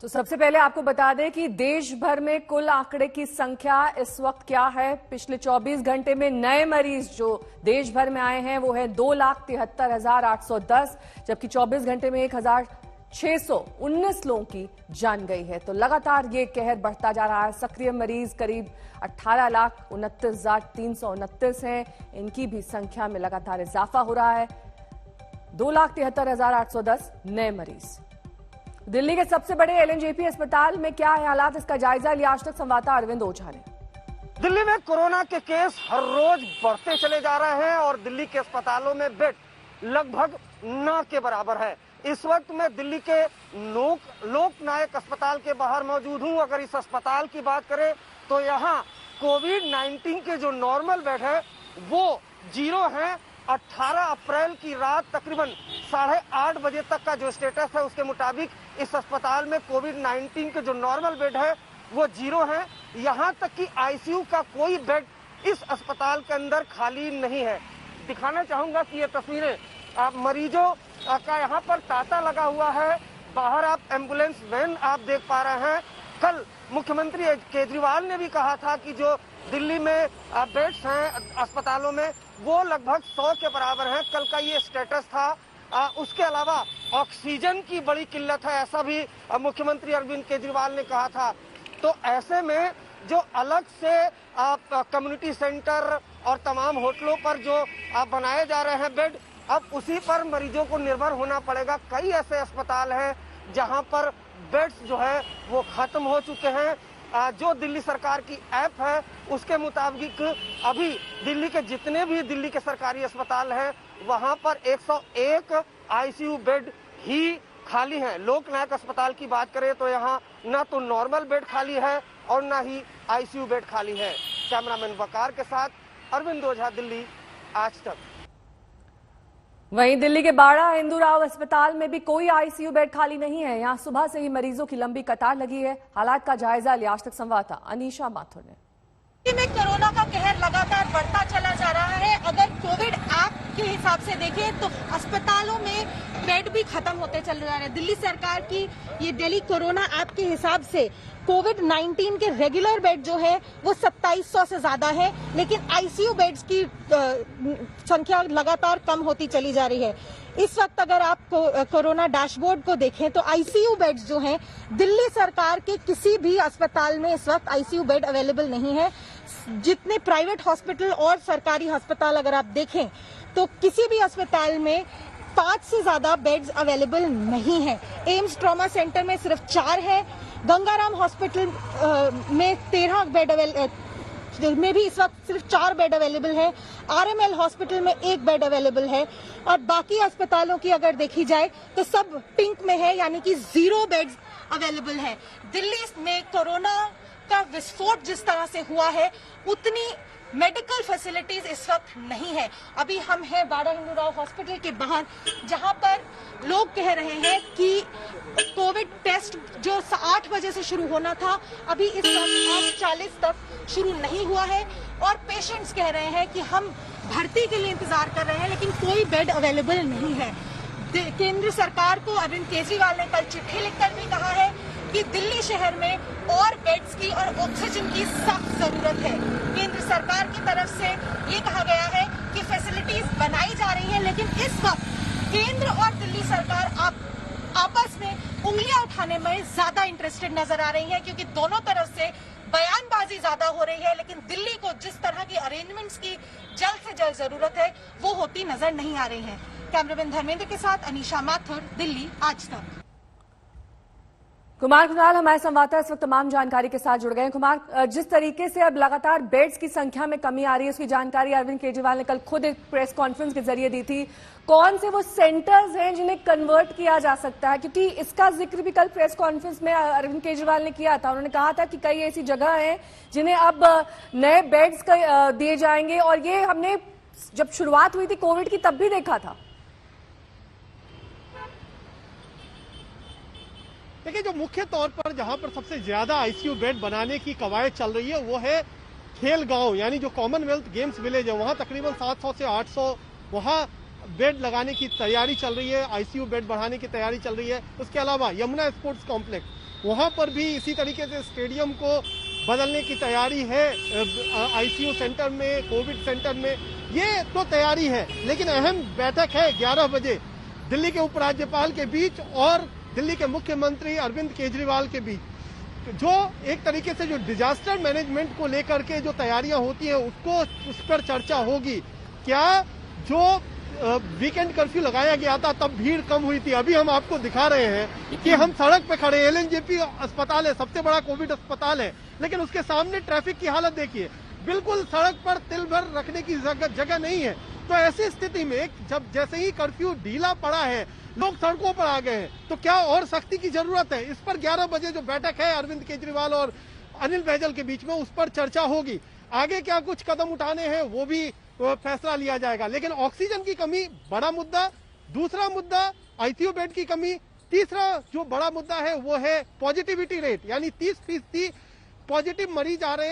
तो सबसे पहले आपको बता दें कि देश भर में कुल आंकड़े की संख्या इस वक्त क्या है। पिछले 24 घंटे में नए मरीज जो देश भर में आए हैं वो है 2,73,810, जबकि 24 घंटे में 1,619 लोगों की जान गई है। तो लगातार ये कहर बढ़ता जा रहा है। सक्रिय मरीज करीब 18,29,329 हैं। इनकी भी संख्या में लगातार इजाफा हो रहा है। 2,73,810 नए मरीज। दिल्ली के सबसे बड़े एलएनजेपी अस्पताल में क्या है हालात, इसका जायजा लिया आज तक संवाददाता अरविंद ओझा ने। दिल्ली में कोरोना के केस हर रोज बढ़ते चले जा रहे हैं और दिल्ली के अस्पतालों में बेड लगभग न के बराबर है। इस वक्त मैं दिल्ली के लोकनायक अस्पताल के बाहर मौजूद हूं। अगर इस अस्पताल की बात करें तो यहाँ कोविड-19 के जो नॉर्मल बेड है वो 0 है। 18 अप्रैल की रात तकरीबन 8:30 बजे तक का जो स्टेटस है उसके मुताबिक इस अस्पताल में कोविड-19 के जो नॉर्मल बेड है वो 0 है। यहाँ तक कि आईसीयू का कोई बेड इस अस्पताल के अंदर खाली नहीं है। दिखाना चाहूंगा कि ये तस्वीरें आप मरीजों का यहाँ पर तांता लगा हुआ है। बाहर आप एम्बुलेंस वैन आप देख पा रहे हैं। कल मुख्यमंत्री केजरीवाल ने भी कहा था कि जो दिल्ली में बेड्स हैं अस्पतालों में वो लगभग 100 के बराबर हैं। कल का ये स्टेटस था। उसके अलावा ऑक्सीजन की बड़ी किल्लत है, ऐसा भी मुख्यमंत्री अरविंद केजरीवाल ने कहा था। तो ऐसे में जो अलग से कम्युनिटी सेंटर और तमाम होटलों पर जो बनाए जा रहे हैं बेड, अब उसी पर मरीजों को निर्भर होना पड़ेगा। कई ऐसे अस्पताल हैं जहां पर बेड्स जो है वो खत्म हो चुके हैं। जो दिल्ली सरकार की ऐप है उसके मुताबिक अभी दिल्ली के जितने भी दिल्ली के सरकारी अस्पताल हैं वहां पर 101 आईसीयू बेड ही खाली हैं। लोकनायक अस्पताल की बात करें तो यहाँ न तो नॉर्मल बेड खाली है और न ही आईसीयू बेड खाली है। कैमरामैन वकार के साथ अरविंद ओझा, दिल्ली आज तक। वहीं दिल्ली के बाड़ा हिंदूराव अस्पताल में भी कोई आईसीयू बेड खाली नहीं है। यहां सुबह से ही मरीजों की लंबी कतार लगी है। हालात का जायजा लिया आज तक संवाददाता अनीशा माथुर ने। में कोरोना का कहर लगातार बढ़ता चला जा रहा है। अगर कोविड ऐप के हिसाब से देखें तो अस्पतालों में बेड भी खत्म होते चल रहे हैं। दिल्ली सरकार की ये दिल्ली कोरोना ऐप के हिसाब से कोविड-19 के रेगुलर बेड जो है वो 2700 से ज्यादा है, लेकिन आईसीयू बेड्स की संख्या लगातार कम होती चली जा रही है। इस वक्त अगर आप कोरोना डैशबोर्ड को देखें तो आईसीयू बेड्स जो हैं दिल्ली सरकार के किसी भी अस्पताल में इस वक्त आईसीयू बेड अवेलेबल नहीं है। जितने प्राइवेट हॉस्पिटल और सरकारी अस्पताल अगर आप देखें तो किसी भी अस्पताल में 5 से ज्यादा बेड्स अवेलेबल नहीं है। एम्स ट्रॉमा सेंटर में सिर्फ 4 है। गंगाराम हॉस्पिटल में 13 बेड में भी इस वक्त सिर्फ 4 बेड अवेलेबल है। आरएमएल हॉस्पिटल में 1 बेड अवेलेबल है और बाकी अस्पतालों की अगर देखी जाए तो सब पिंक में है, यानी कि 0 बेड्स अवेलेबल है। दिल्ली में कोरोना का विस्फोट जिस तरह से हुआ है उतनी मेडिकल फैसिलिटीज इस वक्त नहीं है। अभी हम हैं बाड़ा हिंदूराव हॉस्पिटल के बाहर, जहां पर लोग कह रहे हैं कि कोविड टेस्ट जो 8 बजे से शुरू होना था अभी इस वक्त 8:40 तक शुरू नहीं हुआ है और पेशेंट्स कह रहे हैं कि हम भर्ती के लिए इंतजार कर रहे हैं लेकिन कोई बेड अवेलेबल नहीं है। केंद्र सरकार को अरविंद केजरीवाल ने कल चिट्ठी लिखकर भी कहा है कि दिल्ली शहर में और बेड्स की और ऑक्सीजन की सख्त जरूरत है। केंद्र सरकार की तरफ से ये कहा गया है कि फैसिलिटीज बनाई जा रही हैं, लेकिन इस वक्त केंद्र और दिल्ली सरकार आपस में उंगलियां उठाने में ज्यादा इंटरेस्टेड नजर आ रही है, क्योंकि दोनों तरफ से बयानबाजी ज्यादा हो रही है, लेकिन दिल्ली को जिस तरह की अरेंजमेंट्स की जल्द से जल्द जरूरत है वो होती नजर नहीं आ रही है। कैमरामैन धर्मेंद्र के साथ अनीशा माथुर, दिल्ली आज तक। कुमार कुणाल हमारे संवाददाता इस वक्त तमाम जानकारी के साथ जुड़ गए हैं। कुमार, जिस तरीके से अब लगातार बेड्स की संख्या में कमी आ रही है उसकी जानकारी अरविंद केजरीवाल ने कल खुद एक प्रेस कॉन्फ्रेंस के जरिए दी थी। कौन से वो सेंटर्स हैं जिन्हें कन्वर्ट किया जा सकता है, क्योंकि इसका जिक्र भी कल प्रेस कॉन्फ्रेंस में अरविंद केजरीवाल ने किया था। उन्होंने कहा था कि कई ऐसी जगह हैं जिन्हें अब नए बेड्स दिए जाएंगे और ये हमने जब शुरुआत हुई थी कोविड की तब भी देखा था। देखिए, जो मुख्य तौर पर जहां पर सबसे ज्यादा आईसीयू बेड बनाने की कवायद चल रही है वो है खेल गांव, यानी जो कॉमनवेल्थ गेम्स विलेज है वहां तकरीबन 700 से 800 वहां बेड लगाने की तैयारी चल रही है, आईसीयू बेड बढ़ाने की तैयारी चल रही है। उसके अलावा यमुना स्पोर्ट्स कॉम्प्लेक्स, वहां पर भी इसी तरीके से स्टेडियम को बदलने की तैयारी है। आईसीयू सेंटर में, कोविड सेंटर में, ये तो तैयारी है। लेकिन अहम बैठक है 11 बजे दिल्ली के उपराज्यपाल के बीच और दिल्ली के मुख्यमंत्री अरविंद केजरीवाल के बीच, जो एक तरीके से जो डिजास्टर मैनेजमेंट को लेकर के जो तैयारियां होती हैं उस पर चर्चा होगी। क्या जो वीकेंड कर्फ्यू लगाया गया था तब भीड़ कम हुई थी? अभी हम आपको दिखा रहे हैं कि हम सड़क पे खड़े, एलएनजेपी अस्पताल है, सबसे बड़ा कोविड अस्पताल है, लेकिन उसके सामने ट्रैफिक की हालत देखिए, बिल्कुल सड़क पर तिल भर रखने की जगह नहीं है। तो ऐसी स्थिति में जब जैसे ही कर्फ्यू ढीला पड़ा है, लोग सड़कों पर आ गए हैं, तो क्या और सख्ती की जरूरत है? इस पर 11 बजे जो बैठक है अरविंद केजरीवाल और अनिल बैजल के बीच में, उस पर चर्चा होगी। आगे क्या कुछ कदम उठाने हैं वो भी फैसला लिया जाएगा। लेकिन ऑक्सीजन की कमी बड़ा मुद्दा, दूसरा मुद्दा आईसीयू बेड की कमी, तीसरा जो बड़ा मुद्दा है वो है पॉजिटिविटी रेट, यानी 30% पॉजिटिव मरीज आ रहे हैं।